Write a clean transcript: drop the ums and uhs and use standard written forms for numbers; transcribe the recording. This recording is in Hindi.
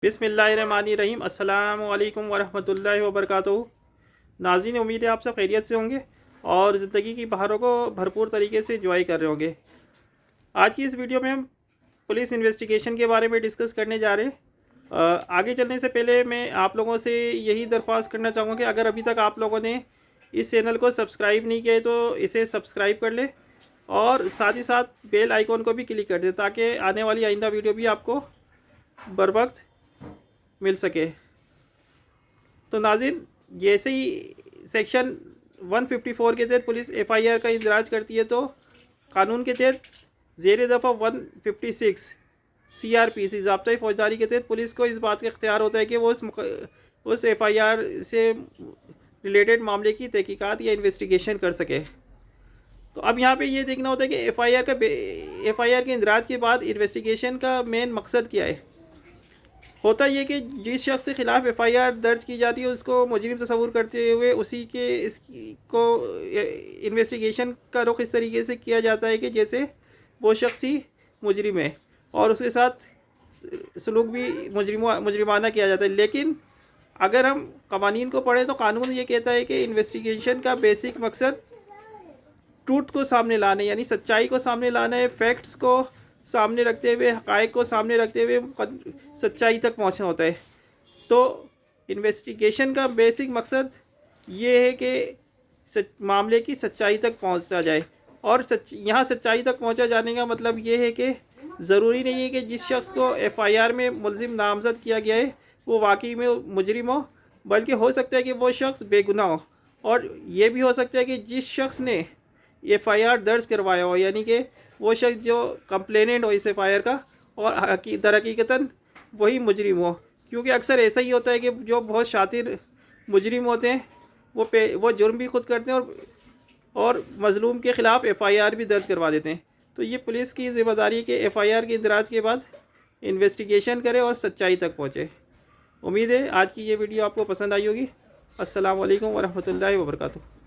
बिस्मिल्लाहिर्रहमानिर्रहीम। अस्सलाम वालेकुम वरहमतुल्लाहि वबरकातुहू। नाज़रीन, उम्मीद है आप सब खैरियत से होंगे और ज़िंदगी की बहारों को भरपूर तरीके से एंजॉय कर रहे होंगे। आज की इस वीडियो में हम पुलिस इन्वेस्टिगेशन के बारे में डिस्कस करने जा रहे हैं। आगे चलने से पहले मैं आप लोगों से यही दरख्वास्त करना चाहूँगा कि अगर अभी तक आप लोगों ने इस चैनल को सब्सक्राइब नहीं किया है तो इसे सब्सक्राइब कर ले और साथ ही साथ बेल आइकॉन को भी क्लिक कर दे ताकि आने वाली आइंदा वीडियो भी आपको बर वक्त मिल सके। तो नाज़रीन, जैसे ही सेक्शन 154 के तहत पुलिस एफआईआर का इंदराज करती है तो कानून के तहत ज़ेर दफ़ा 156 सीआरपीसी ज़ाब्ता फौजदारी के तहत पुलिस को इस बात का इख्तियार होता है कि वो उस एफआईआर से रिलेटेड मामले की तहकीकात या इन्वेस्टिगेशन कर सके। तो अब यहाँ पे ये देखना होता है कि एफआईआर के इंदराज के बाद इन्वेस्टिगेशन का मेन मकसद क्या है। होता ये कि जिस शख्स के ख़िलाफ़ एफआईआर दर्ज की जाती है उसको मुजरिम तस्वुर करते हुए उसी के इसको इन्वेस्टिगेशन का रुख इस तरीके से किया जाता है कि जैसे वो शख्स ही मुजरिम है और उसके साथ सलूक भी मुजरिमाना किया जाता है। लेकिन अगर हम कवानीन को पढ़ें तो कानून ये कहता है कि इन्वेस्टिगेशन का बेसिक मकसद ट्रूथ को सामने लाना, यानी सच्चाई को सामने लाना है, फैक्ट्स को सामने रखते हुए, हक़ाइक़ को सामने रखते हुए सच्चाई तक पहुंचना होता है। तो इन्वेस्टिगेशन का बेसिक मकसद ये है कि मामले की सच्चाई तक पहुंचा जाए और यहाँ सच्चाई तक पहुंचा जाने का मतलब ये है कि ज़रूरी नहीं है कि जिस शख्स को एफआईआर में मुलजिम नामज़द किया गया है वो वाकई में मुजरिम हो, बल्कि हो सकता है कि वो शख्स बेगुनाह हो। और ये भी हो सकता है कि जिस शख्स ने एफआईआर दर्ज करवाया हो, यानी कि वो शख्स जो कंप्लेनेंट हो इस एफआईआर का, और दर हकीकतन वही मुजरिम हो। क्योंकि अक्सर ऐसा ही होता है कि जो बहुत शातिर मुजरिम होते हैं वो जुर्म भी खुद करते हैं और मज़लूम के ख़िलाफ़ एफआईआर भी दर्ज करवा देते हैं। तो ये पुलिस की ज़िम्मेदारी है कि एफआईआर के इंदराज के बाद इन्वेस्टिगेशन करे और सच्चाई तक पहुँचे। उम्मीद है आज की ये वीडियो आपको पसंद आई होगी। अस्सलाम वालेकुम वरहमतुल्लाहि वबरकातुहू।